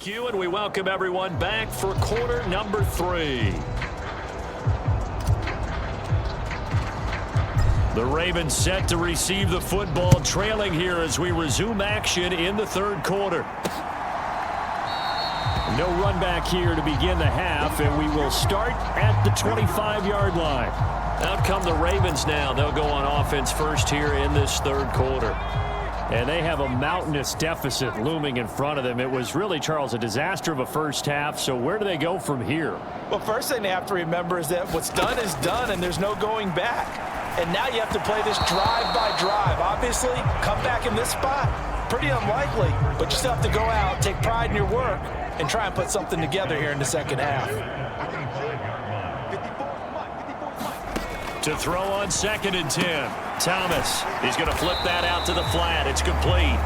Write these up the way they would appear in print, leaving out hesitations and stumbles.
Thank you, and we welcome everyone back for quarter number 3. The Ravens set to receive the football, trailing here as we resume action in the third quarter. No run back here to begin the half, and we will start at the 25-yard line. Out come the Ravens now. They'll go on offense first here in this third quarter. And they have a mountainous deficit looming in front of them. It was really, Charles, a disaster of a first half. So where do they go from here? Well, first thing they have to remember is that what's done is done, and there's no going back. And now you have to play this drive by drive. Obviously, come back in this spot, pretty unlikely. But you still have to go out, take pride in your work, and try and put something together here in the second half. To throw on 2nd and 10. Thomas, he's going to flip that out to the flat. It's complete.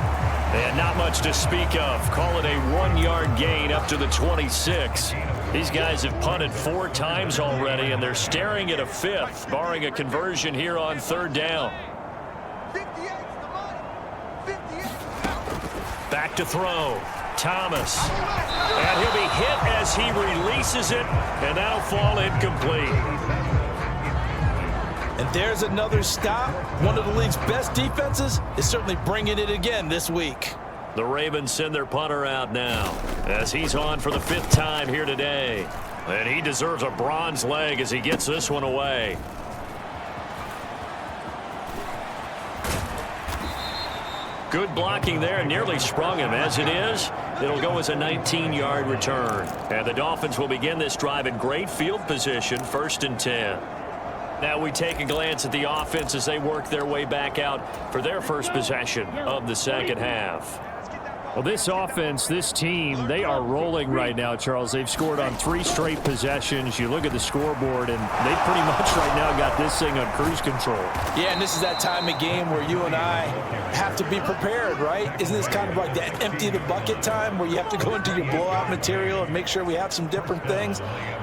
And not much to speak of. Call it a 1-yard gain up to the 26. These guys have punted 4 times already, and they're staring at a 5th, barring a conversion here on 3rd down. Back to throw. Thomas. And he'll be hit as he releases it, and that'll fall incomplete. And there's another stop. One of the league's best defenses is certainly bringing it again this week. The Ravens send their punter out now as he's on for the 5th time here today. And he deserves a bronze leg as he gets this one away. Good blocking there, nearly sprung him. As it is, it'll go as a 19-yard return. And the Dolphins will begin this drive in great field position, 1st and 10. Now we take a glance at the offense as they work their way back out for their first possession of the second half. Well, this offense, this team, they are rolling right now, Charles. They've scored on 3 straight possessions. You look at the scoreboard, and they pretty much right now got this thing on cruise control. Yeah, and this is that time of game where you and I have to be prepared, right? Isn't this kind of like that empty the bucket time where you have to go into your blowout material and make sure we have some different things?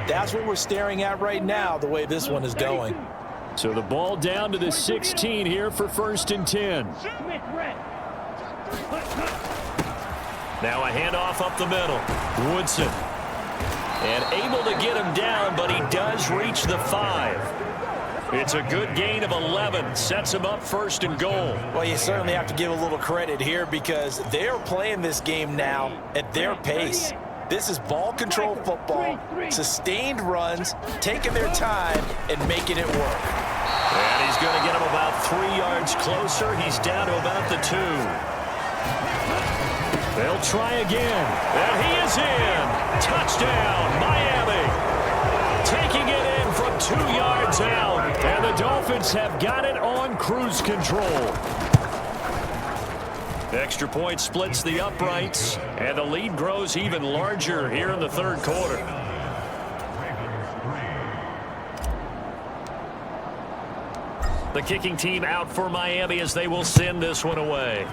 That's what we're staring at right now, the way this one is going. So the ball down to the 16 here for 1st and 10. Now a handoff up the middle. Woodson. And able to get him down, but he does reach the 5. It's a good gain of 11. Sets him up 1st and goal. Well, you certainly have to give a little credit here because they're playing this game now at their pace. This is ball control football, sustained runs, taking their time, and making it work. And he's going to get him about 3 yards closer. He's down to about the 2. They'll try again. And he is in. Touchdown, Miami. Taking it in from 2 yards out. And the Dolphins have got it on cruise control. Extra point splits the uprights, and the lead grows even larger here in the third quarter. The kicking team out for Miami as they will send this one away.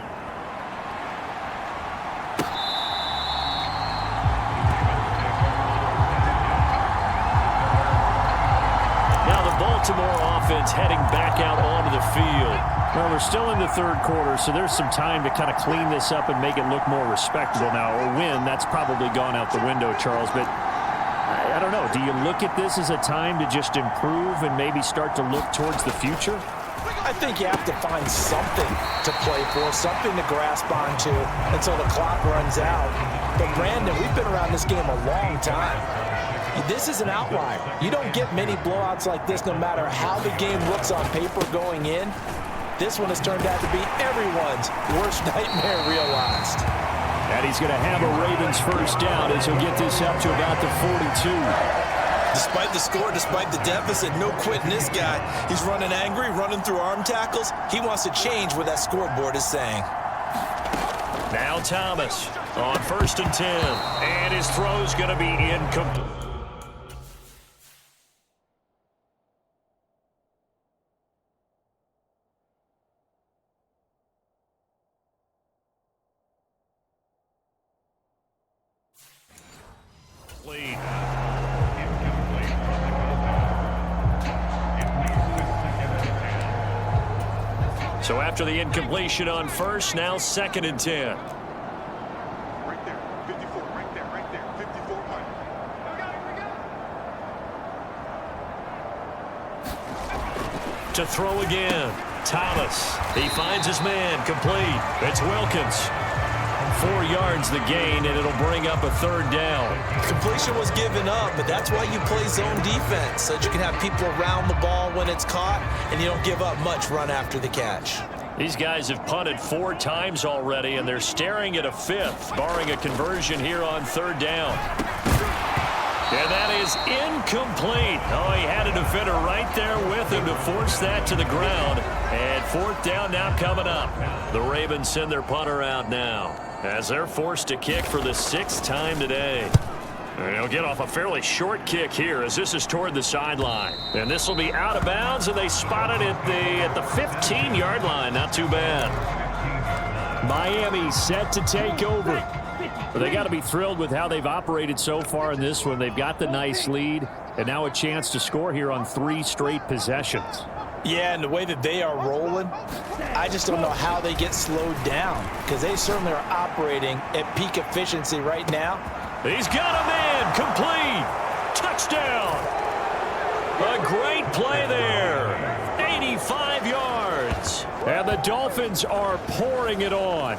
Now the Baltimore offense heading back out onto the field. Well, we're still in the third quarter, so there's some time to kind of clean this up and make it look more respectable now. A win, that's probably gone out the window, Charles. But I don't know. Do you look at this as a time to just improve and maybe start to look towards the future? I think you have to find something to play for, something to grasp onto until the clock runs out. But, Brandon, we've been around this game a long time. This is an outlier. You don't get many blowouts like this no matter how the game looks on paper going in. This one has turned out to be everyone's worst nightmare realized. And he's going to have a Ravens first down as he'll get this up to about the 42. Despite the score, despite the deficit, no quitting this guy. He's running angry, running through arm tackles. He wants to change what that scoreboard is saying. Now Thomas on 1st and 10. And his throw's going to be incomplete. So after the incompletion on 1st, now 2nd and 10. Right there, 54, right there, right To throw again. Thomas. He finds his man. Complete. It's Wilkins. 4 yards the gain, and it'll bring up a 3rd down. Completion was given up, but that's why you play zone defense, so that you can have people around the ball when it's caught, and you don't give up much run after the catch. These guys have punted 4 times already, and they're staring at a 5th, barring a conversion here on 3rd down. And that is incomplete. Oh, he had a defender right there with him to force that to the ground. And 4th down now coming up. The Ravens send their punter out now as they're forced to kick for the 6th time today. And they'll get off a fairly short kick here as this is toward the sideline. And this will be out of bounds, and they spot it at the 15-yard line. Not too bad. Miami set to take over. But they got to be thrilled with how they've operated so far in this one. They've got the nice lead, and now a chance to score here on 3 straight possessions. Yeah, and the way that they are rolling, I just don't know how they get slowed down, because they certainly are operating at peak efficiency right now. He's got a man. Complete. Touchdown. A great play there. 85 yards. And the Dolphins are pouring it on.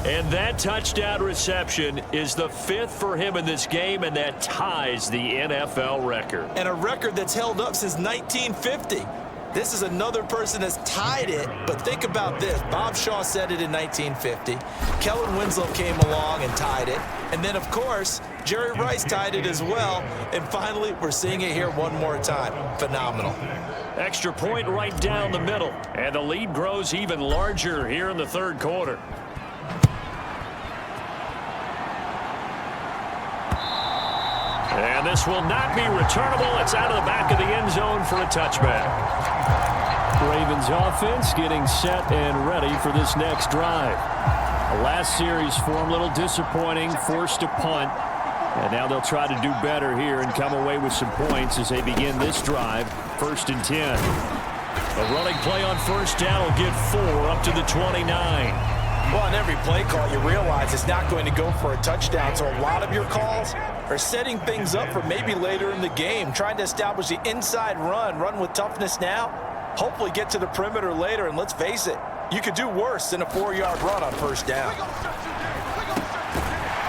And that touchdown reception is the 5th for him in this game, and that ties the NFL record. And a record that's held up since 1950. This is another person that's tied it, but think about this. Bob Shaw said it in 1950. Kellen Winslow came along and tied it. And then, of course, Jerry Rice tied it as well. And finally, we're seeing it here one more time. Phenomenal. Extra point right down the middle. And the lead grows even larger here in the 3rd quarter. And this will not be returnable. It's out of the back of the end zone for a touchback. Ravens offense getting set and ready for this next drive. The last series for them, a little disappointing, forced to punt. And now they'll try to do better here and come away with some points as they begin this drive. 1st and 10. A running play on 1st down will get 4 up to the 29. Well, on every play call, you realize it's not going to go for a touchdown. So a lot of your calls are setting things up for maybe later in the game, trying to establish the inside run with toughness now, hopefully get to the perimeter later. And let's face it, you could do worse than a 4-yard run on 1st down.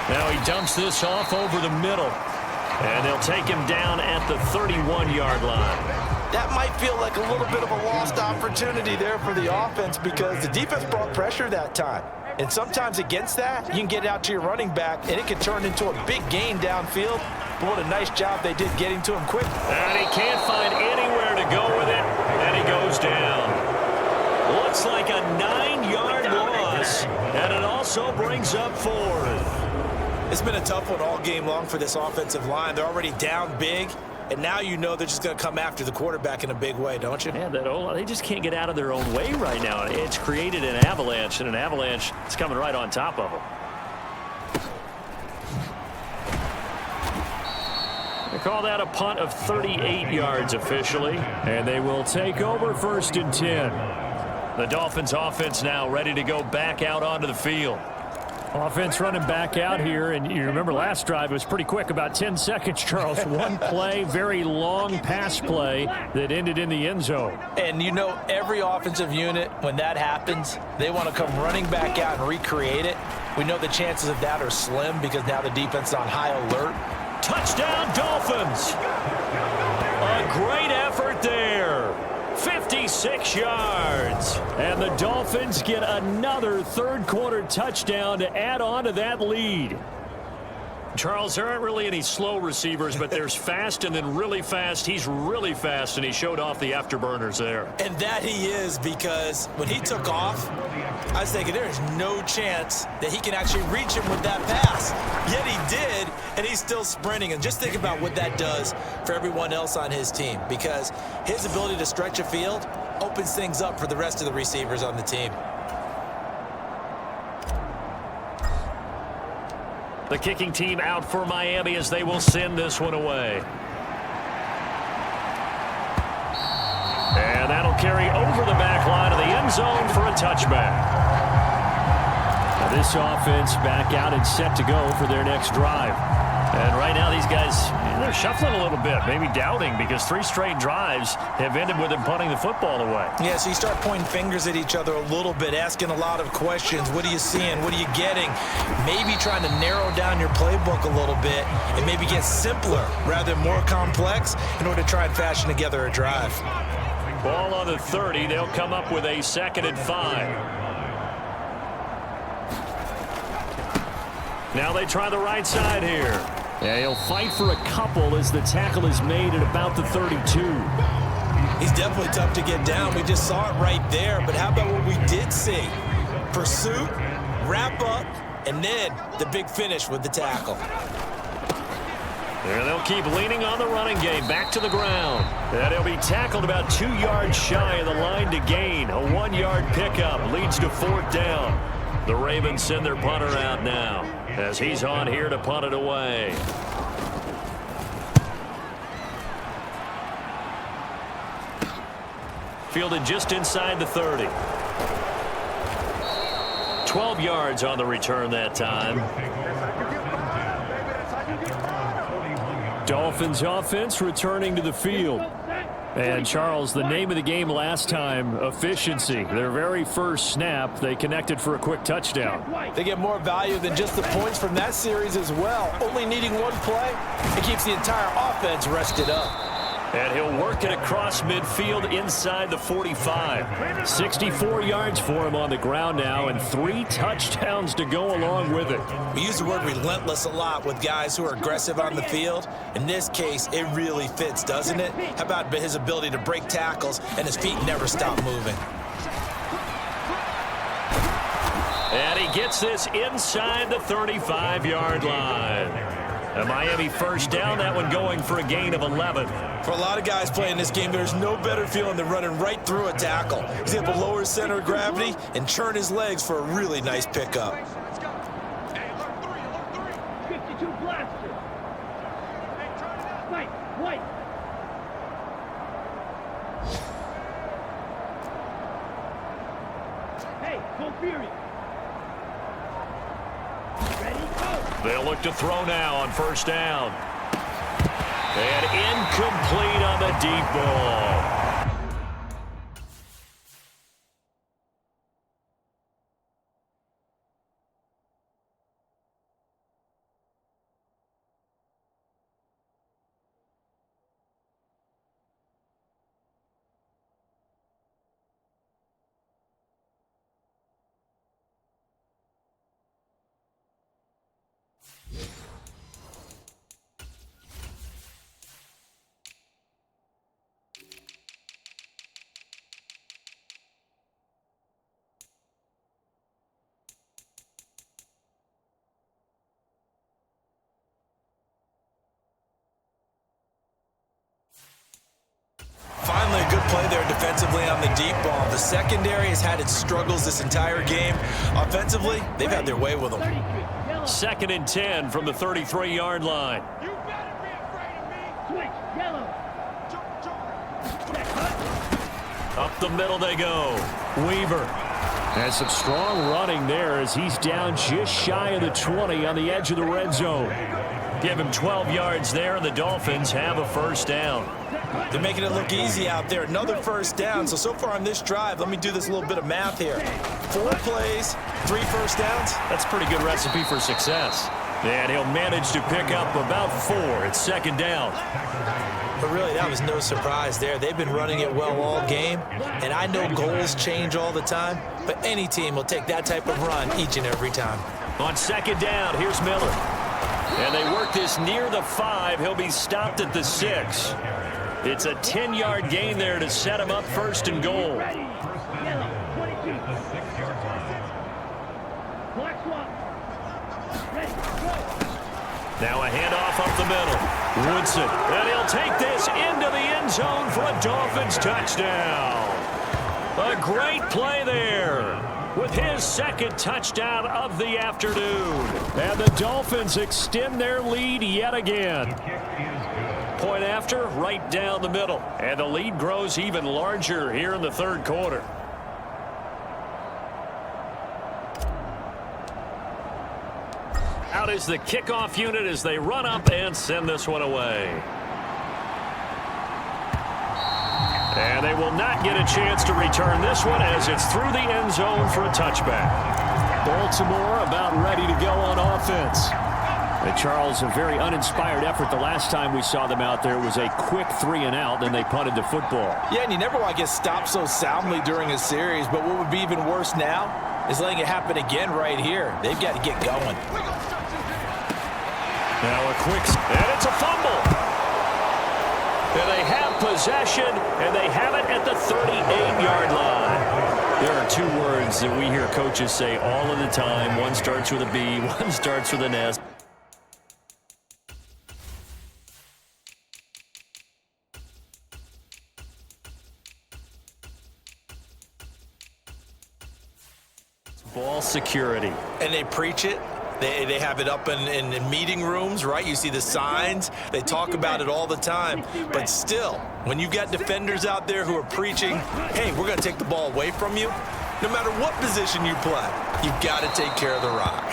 Now he dumps this off over the middle, and they'll take him down at the 31-yard line. That might feel like a little bit of a lost opportunity there for the offense, because the defense brought pressure that time. And sometimes against that, you can get out to your running back, and it can turn into a big gain downfield. But what a nice job they did getting to him quick. And he can't find anywhere to go with it, and he goes down. Looks like a 9-yard loss, and it also brings up 4th. It's been a tough one all game long for this offensive line. They're already down big. And now you know they're just going to come after the quarterback in a big way, don't you? Yeah, they just can't get out of their own way right now. It's created an avalanche, and an avalanche is coming right on top of them. They call that a punt of 38 yards officially. And they will take over 1st and 10. The Dolphins offense now ready to go back out onto the field. Offense running back out here, and you remember last drive, it was pretty quick, about 10 seconds, Charles. One play, very long pass play that ended in the end zone. And you know, every offensive unit, when that happens, they want to come running back out and recreate it. We know the chances of that are slim because now the defense is on high alert. Touchdown, Dolphins! A great effort there. 56 yards. And the Dolphins get another 3rd quarter touchdown to add on to that lead. Charles, there aren't really any slow receivers, but there's fast and then really fast. He's really fast, and he showed off the afterburners there. And that he is, because when he took off, I was thinking there is no chance that he can actually reach him with that pass. Yet he did, and he's still sprinting. And just think about what that does for everyone else on his team, because his ability to stretch a field opens things up for the rest of the receivers on the team. The kicking team out for Miami as they will send this one away. And that'll carry over the back line of the end zone for a touchback. Now this offense back out and set to go for their next drive. And right now these guys, they're shuffling a little bit, maybe doubting, because 3 straight drives have ended with them punting the football away. Yeah, so you start pointing fingers at each other a little bit, asking a lot of questions. What are you seeing? What are you getting? Maybe trying to narrow down your playbook a little bit and maybe get simpler rather than more complex in order to try and fashion together a drive. Ball on the 30. They'll come up with a 2nd and 5. Now they try the right side here. Yeah, he'll fight for a couple as the tackle is made at about the 32. He's definitely tough to get down. We just saw it right there. But how about what we did see? Pursuit, wrap up, and then the big finish with the tackle. And they'll keep leaning on the running game. Back to the ground. And he'll be tackled about 2 yards shy of the line to gain. A 1-yard pickup leads to 4th down. The Ravens send their punter out now as he's on here to punt it away. Fielded just inside the 30. 12 yards on the return that time. Dolphins offense returning to the field. And, Charles, the name of the game last time, efficiency. Their very first snap, they connected for a quick touchdown. They get more value than just the points from that series as well. Only needing one play, it keeps the entire offense rested up. And he'll work it across midfield inside the 45. 64 yards for him on the ground now and 3 touchdowns to go along with it. We use the word relentless a lot with guys who are aggressive on the field. In this case, it really fits, doesn't it? How about his ability to break tackles and his feet never stop moving? And he gets this inside the 35-yard line. A Miami first down, that one going for a gain of 11. For a lot of guys playing this game, there's no better feeling than running right through a tackle. He's able to lower his center of gravity and churn his legs for a really nice pickup. 52 blaster. White. Hey, go Fury. They'll look to throw now on first down. And incomplete on the deep ball. Finally, a good play there defensively on the deep ball. The secondary has had its struggles this entire game. Offensively, they've had their way with them. 2nd and 10 from the 33-yard line. You better be afraid of me. Switch, yellow. Up the middle they go. Weaver. And some strong running there as he's down just shy of the 20 on the edge of the red zone. Give him 12 yards there, and the Dolphins have a first down. They're making it look easy out there. Another first down. So far on this drive, let me do this little bit of math here. 4 plays, 3 first downs. That's a pretty good recipe for success. And he'll manage to pick up about 4. It's 2nd down. But really, that was no surprise there. They've been running it well all game. And I know goals change all the time, but any team will take that type of run each and every time. On 2nd down, here's Miller. And they work this near the 5. He'll be stopped at the 6. It's a 10-yard gain there to set him up 1st and goal. Now a handoff up the middle. Woodson, and he'll take this into the end zone for a Dolphins touchdown. A great play there with his 2nd touchdown of the afternoon. And the Dolphins extend their lead yet again. Point after, right down the middle. And the lead grows even larger here in the 3rd quarter. Out is the kickoff unit as they run up and send this one away. And they will not get a chance to return this one as it's through the end zone for a touchback. Baltimore about ready to go on offense. And Charles, a very uninspired effort the last time we saw them out there. It was a quick 3-and-out, then they punted the football. Yeah, and you never want to get stopped so soundly during a series, but what would be even worse now is letting it happen again right here. They've got to get going. Now a quick, and it's a fumble. And they have possession, and they have it at the 38-yard line. There are two words that we hear coaches say all of the time. One starts with a B, one starts with an S. Ball security. And they preach it. They have it up in meeting rooms, right? You see the signs. They talk about it all the time. But still, when you've got defenders out there who are preaching, hey, we're going to take the ball away from you, no matter what position you play, you've got to take care of the rock.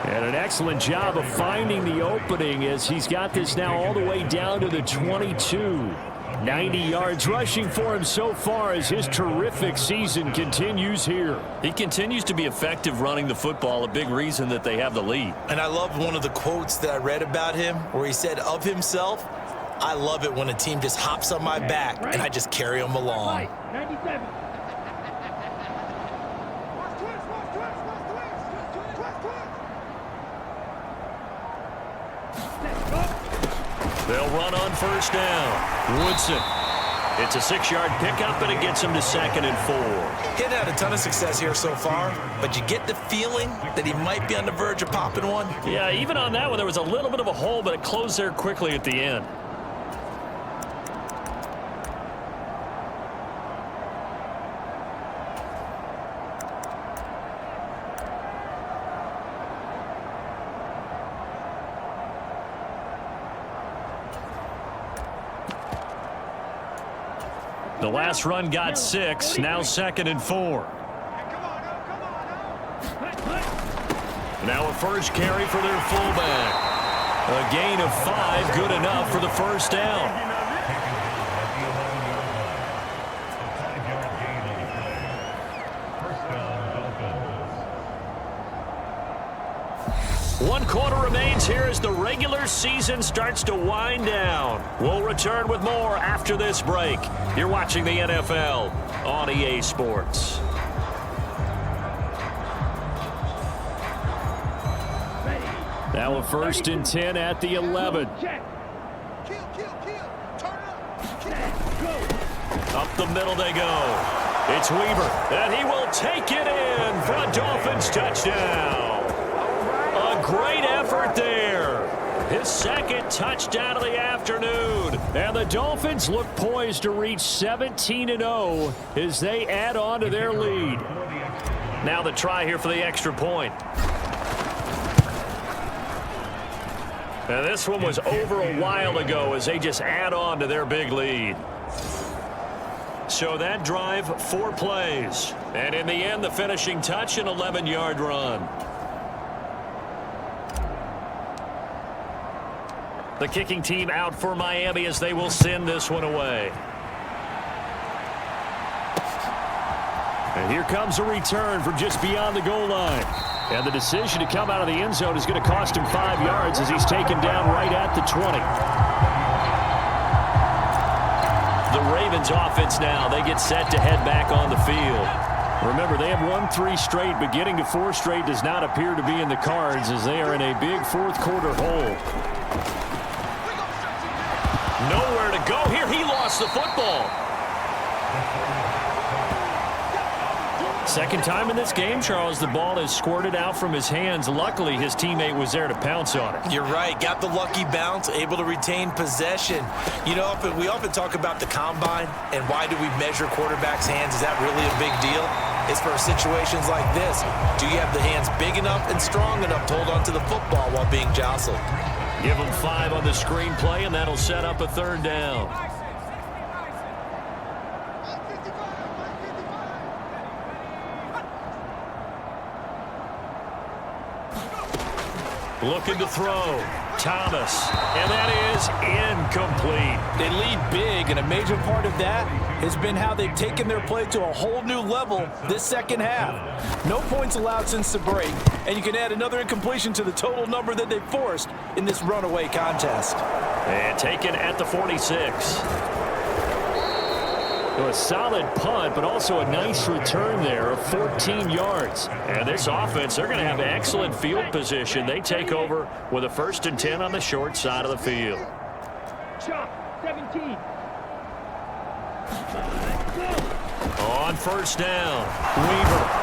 And an excellent job of finding the opening as he's got this now all the way down to the 22. 90 yards rushing for him so far as his terrific season continues here. He continues to be effective running the football, a big reason that they have the lead. And I love one of the quotes that I read about him where he said of himself, I love it when a team just hops on my back and I just carry them along. 97. They'll run on first down. Woodson. It's a 6-yard pickup, and it gets him to 2nd and 4. He hadn't had a ton of success here so far, but you get the feeling that he might be on the verge of popping one. Yeah, even on that one, there was a little bit of a hole, but it closed there quickly at the end. The last run got 6, now 2nd and 4. Now a first carry for their fullback. A gain of 5, good enough for the first down. One quarter remains here as the regular season starts to wind down. We'll return with more after this break. You're watching the NFL on EA Sports. Now a 1st and 10 at the 11. Up the middle they go. It's Weaver, and he will take it in for a Dolphins touchdown. A great effort there. His 2nd touchdown of the afternoon. And the Dolphins look poised to reach 17-0 as they add on to their lead. Now the try here for the extra point. And this one was over a while ago as they just add on to their big lead. So that drive, 4 plays. And in the end, the finishing touch, an 11-yard run. The kicking team out for Miami as they will send this one away. And here comes a return from just beyond the goal line. And the decision to come out of the end zone is going to cost him 5 yards as he's taken down right at the 20. The Ravens offense now, they get set to head back on the field. Remember, they have won 3 straight, but getting to 4 straight does not appear to be in the cards as they are in a big 4th quarter hole. Nowhere to go here. He lost the football. Second time in this game, Charles, the ball is squirted out from his hands. Luckily, his teammate was there to pounce on it. You're right. Got the lucky bounce, able to retain possession. You know, we often talk about the combine and why do we measure quarterbacks' hands. Is that really a big deal? It's for situations like this. Do you have the hands big enough and strong enough to hold onto the football while being jostled? Give him 5 on the screenplay, and that'll set up a 3rd down. Looking to throw. Thomas. And that is incomplete. They lead big, and a major part of that has been how they've taken their play to a whole new level this second half. No points allowed since the break, and you can add another incompletion to the total number that they forced in this runaway contest. And taken at the 46. A solid punt, but also a nice return there of 14 yards. And this offense, they're going to have excellent field position. They take over with a 1st and 10 on the short side of the field. Chop, 17. On 1st down. Weaver.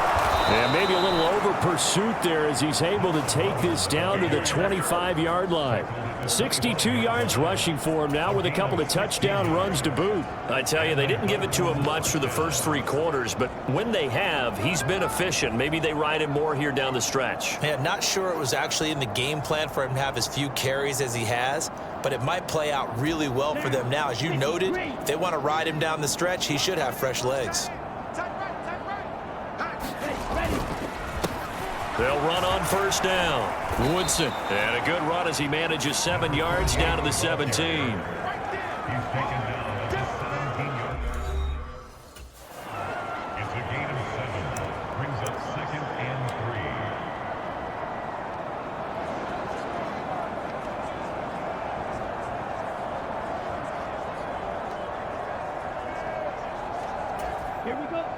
And maybe a little over pursuit there as he's able to take this down to the 25-yard line. 62 yards rushing for him now with a couple of touchdown runs to boot. I tell you, they didn't give it to him much for the first 3 quarters, but when they have, he's been efficient. Maybe they ride him more here down the stretch. Man, not sure it was actually in the game plan for him to have as few carries as he has, but it might play out really well for them now. As you noted, if they want to ride him down the stretch, he should have fresh legs. They'll run on 1st down. Woodson. And a good run as he manages 7 yards down to the 17.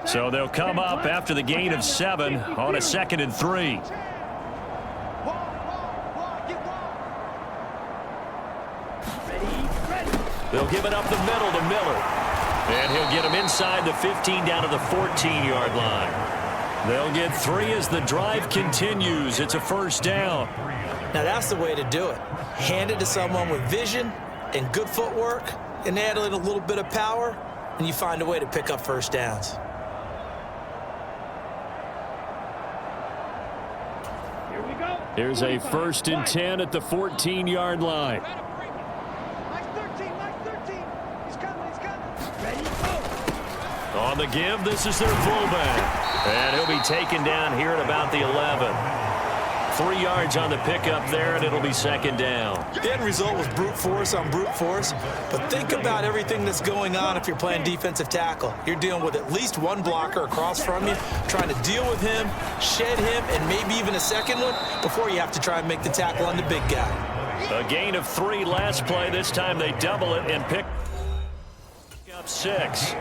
So they'll come up after the gain of 7 on a 2nd and 3. They'll give it up the middle to Miller. And he'll get him inside the 15 down to the 14-yard line. They'll get 3 as the drive continues. It's a 1st down. Now that's the way to do it. Hand it to someone with vision and good footwork and add in a little bit of power, and you find a way to pick up 1st downs. Here's a 1st and 10 at the 14-yard line. On the give, this is their fullback. And he'll be taken down here at about the 11. 3 yards on the pickup there, and it'll be 2nd down. The end result was brute force on brute force, but think about everything that's going on if you're playing defensive tackle. You're dealing with at least one blocker across from you, trying to deal with him, shed him, and maybe even a second one before you have to try and make the tackle on the big guy. A gain of 3 last play. This time they double it and pick up 6.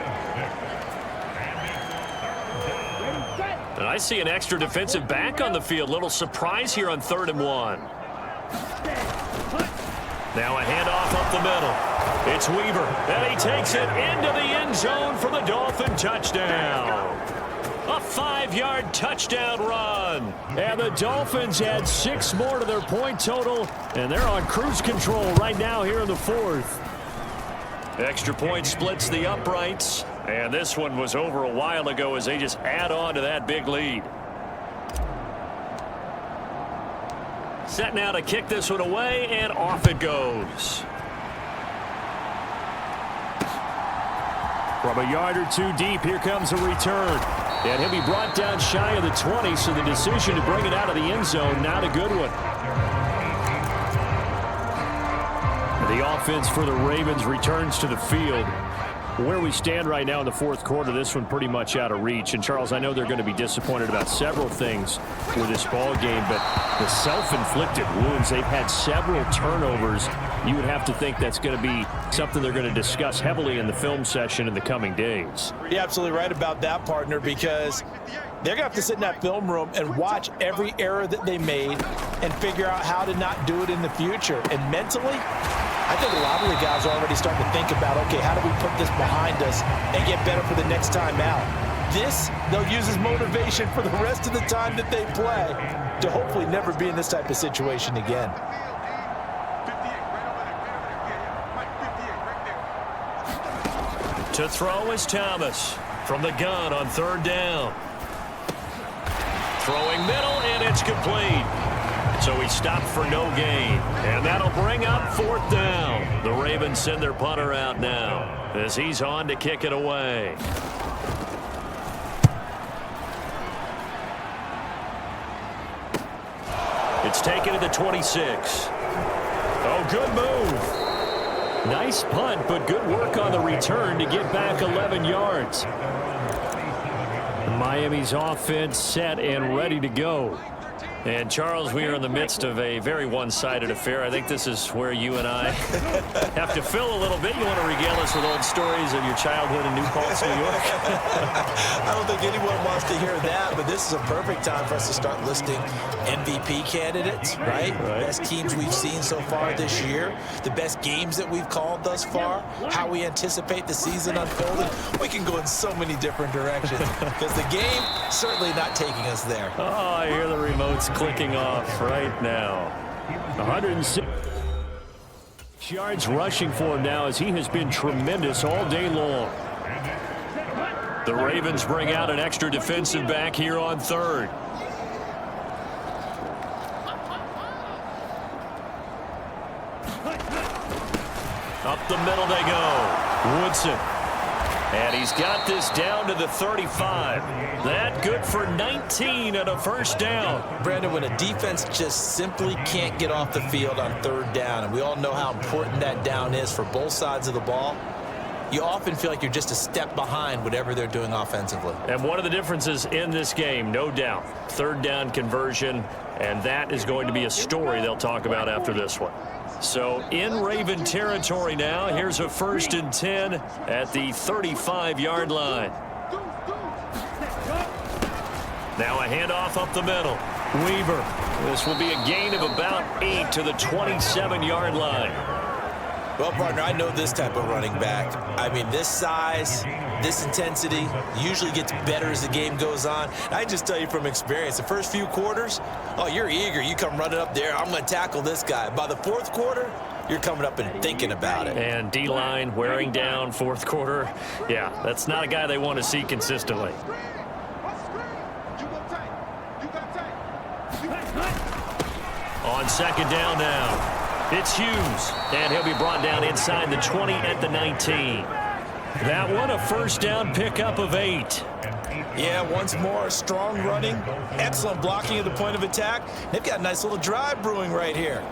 And I see an extra defensive back on the field. Little surprise here on 3rd and 1. Now a handoff up the middle. It's Weaver. And he takes it into the end zone for the Dolphin touchdown. A 5-yard touchdown run. And the Dolphins add 6 more to their point total. And they're on cruise control right now here in the 4th. Extra point splits the uprights. And this one was over a while ago as they just add on to that big lead. Set now to kick this one away, and off it goes. From a yard or 2 deep, here comes a return. And he'll be brought down shy of the 20, so the decision to bring it out of the end zone, not a good one. The offense for the Ravens returns to the field. Where we stand right now in the 4th quarter, this one pretty much out of reach. And, Charles, I know they're going to be disappointed about several things with this ball game, but the self-inflicted wounds, they've had several turnovers. You would have to think that's going to be something they're going to discuss heavily in the film session in the coming days. You're absolutely right about that, partner, because they're going to have to sit in that film room and watch every error that they made and figure out how to not do it in the future. And mentally, I think a lot of the guys are already starting to think about, okay, how do we put this behind us and get better for the next time out? This, they'll use as motivation for the rest of the time that they play to hopefully never be in this type of situation again. To throw is Thomas from the gun on 3rd down. Throwing middle, and it's complete. So he stopped for no gain. And that'll bring up 4th down. The Ravens send their punter out now as he's on to kick it away. It's taken to the 26. Oh, good move. Nice punt, but good work on the return to get back 11 yards. Miami's offense set and ready to go. And, Charles, we are in the midst of a very one-sided affair. I think this is where you and I have to fill a little bit. You want to regale us with old stories of your childhood in New Paltz, New York? I don't think anyone wants to hear that, but this is a perfect time for us to start listing MVP candidates, right? Best teams we've seen so far this year, the best games that we've called thus far, how we anticipate the season unfolding. We can go in so many different directions because the game certainly not taking us there. Oh, I hear the remotes clicking off right now. 106 yards rushing for him now as he has been tremendous all day long. The Ravens bring out an extra defensive back here on third. Up the middle they go. Woodson. And he's got this down to the 35. That good for 19 and a first down. Brandon, when a defense just simply can't get off the field on third down, and we all know how important that down is for both sides of the ball, you often feel like you're just a step behind whatever they're doing offensively. And one of the differences in this game, no doubt, third down conversion, and that is going to be a story they'll talk about after this one. So in Raven territory now, here's a 1st and 10 at the 35-yard line. Now a handoff up the middle. Weaver. This will be a gain of about 8 to the 27-yard line. Well, partner, I know this type of running back. I mean, this size, this intensity usually gets better as the game goes on. I just tell you from experience, the first few quarters, oh, you're eager. You come running up there, I'm going to tackle this guy. By the fourth quarter, you're coming up and thinking about it. And D-line wearing down fourth quarter. Yeah, that's not a guy they want to see consistently. On second down now. It's Hughes, and he'll be brought down inside the 20 at the 19. That one, a first down pickup of 8. Yeah, once more, strong running, excellent blocking at the point of attack. They've got a nice little drive brewing right here.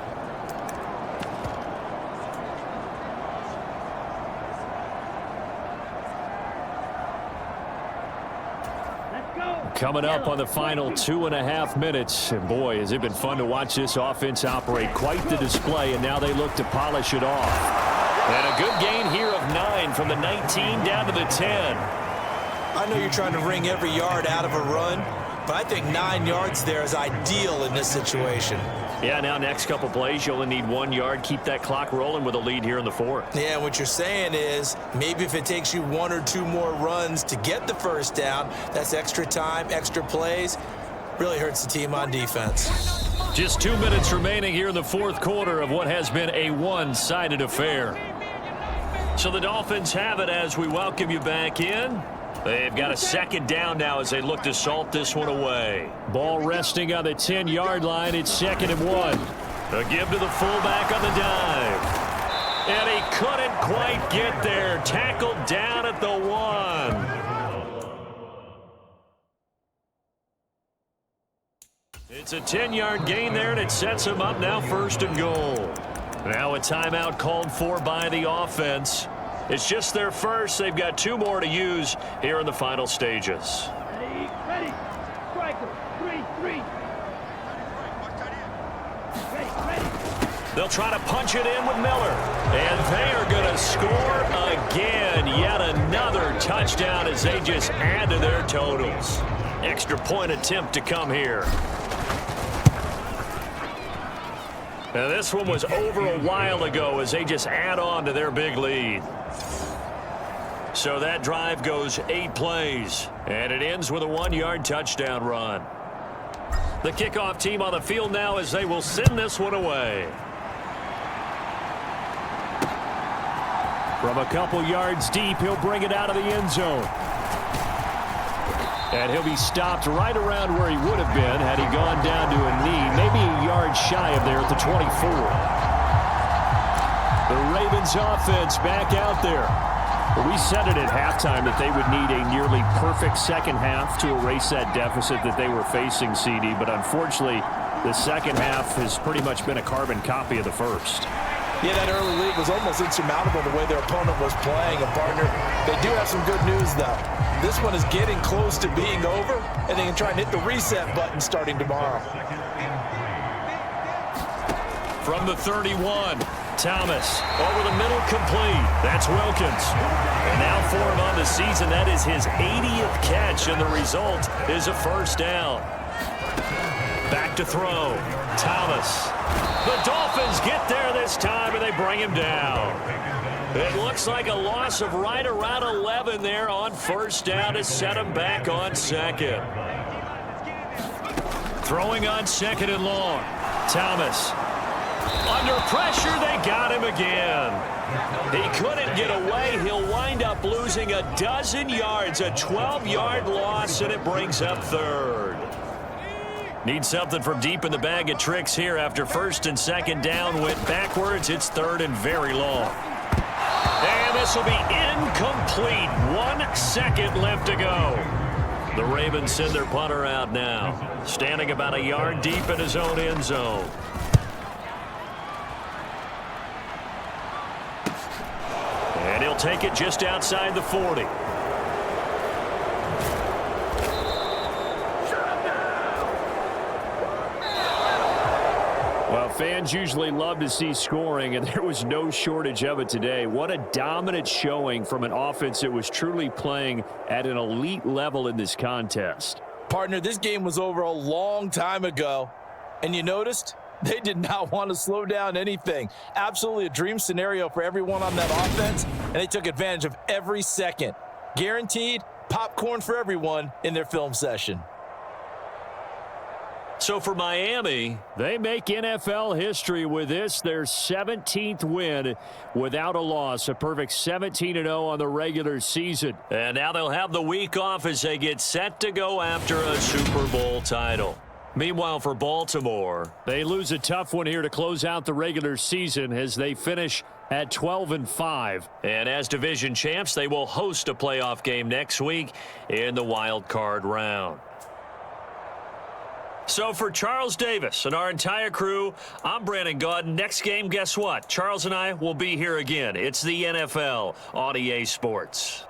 Coming up on the final 2.5 minutes. And boy, has it been fun to watch this offense operate. Quite the display, and now they look to polish it off. And a good gain here of 9 from the 19 down to the 10. I know you're trying to wring every yard out of a run, but I think 9 yards there is ideal in this situation. Yeah, now next couple plays, you only need 1 yard. Keep that clock rolling with a lead here in the 4th. Yeah, what you're saying is maybe if it takes you 1 or 2 more runs to get the first down, that's extra time, extra plays. Really hurts the team on defense. Just 2 minutes remaining here in the 4th quarter of what has been a one-sided affair. So the Dolphins have it as we welcome you back in. They've got a second down now as they look to salt this one away. Ball resting on the 10-yard line. It's 2nd and 1. A give to the fullback on the dive. And he couldn't quite get there. Tackled down at the 1. It's a 10-yard gain there, and it sets him up now 1st and goal. Now a timeout called for by the offense. It's just their first. They've got 2 more to use here in the final stages. Ready. Striker. 3-3. Ready. They'll try to punch it in with Miller. And they are going to score again. Yet another touchdown as they just add to their totals. Extra point attempt to come here. Now this one was over a while ago as they just add on to their big lead. So that drive goes 8 plays, and it ends with a 1-yard touchdown run. The kickoff team on the field now as they will send this one away. From a couple yards deep, he'll bring it out of the end zone. And he'll be stopped right around where he would have been had he gone down to a knee, maybe a yard shy of there at the 24. The Ravens offense back out there. We said it at halftime that they would need a nearly perfect second half to erase that deficit that they were facing, CD. But unfortunately, The second half has pretty much been a carbon copy of the first. Yeah, that early lead was almost insurmountable the way their opponent was playing. And, partner, they do have some good news, though. This one is getting close to being over, and they can try and hit the reset button starting tomorrow. From the 31, Thomas over the middle, complete. That's Wilkins. And now for him on the season, that is his 80th catch, and the result is a first down. Back to throw. Thomas. The Dolphins get there this time, and they bring him down. It looks like a loss of right around 11 there on first down to set him back on second. Throwing on second and long. Thomas. Under pressure, they got him again. He couldn't get away. He'll wind up losing a dozen yards, a 12-yard loss, and it brings up third. Need something from deep in the bag of tricks here after first and second down went backwards. It's third and very long. And this will be incomplete. 1 second left to go. The Ravens send their punter out now, standing about a yard deep in his own end zone. And he'll take it just outside the 40. Well, fans usually love to see scoring, and there was no shortage of it today. What a dominant showing from an offense that was truly playing at an elite level in this contest. Partner, this game was over a long time ago, and you noticed they did not want to slow down anything. Absolutely a dream scenario for everyone on that offense, and they took advantage of every second. Guaranteed popcorn for everyone in their film session. So for Miami, they make NFL history with this, their 17th win without a loss, a perfect 17-0 on the regular season. And now they'll have the week off as they get set to go after a Super Bowl title. Meanwhile, for Baltimore, they lose a tough one here to close out the regular season as they finish at 12-5. And as division champs, they will host a playoff game next week in the wild card round. So for Charles Davis and our entire crew, I'm Brandon Gaudin. Next game, guess what? Charles and I will be here again. It's the NFL on EA Sports.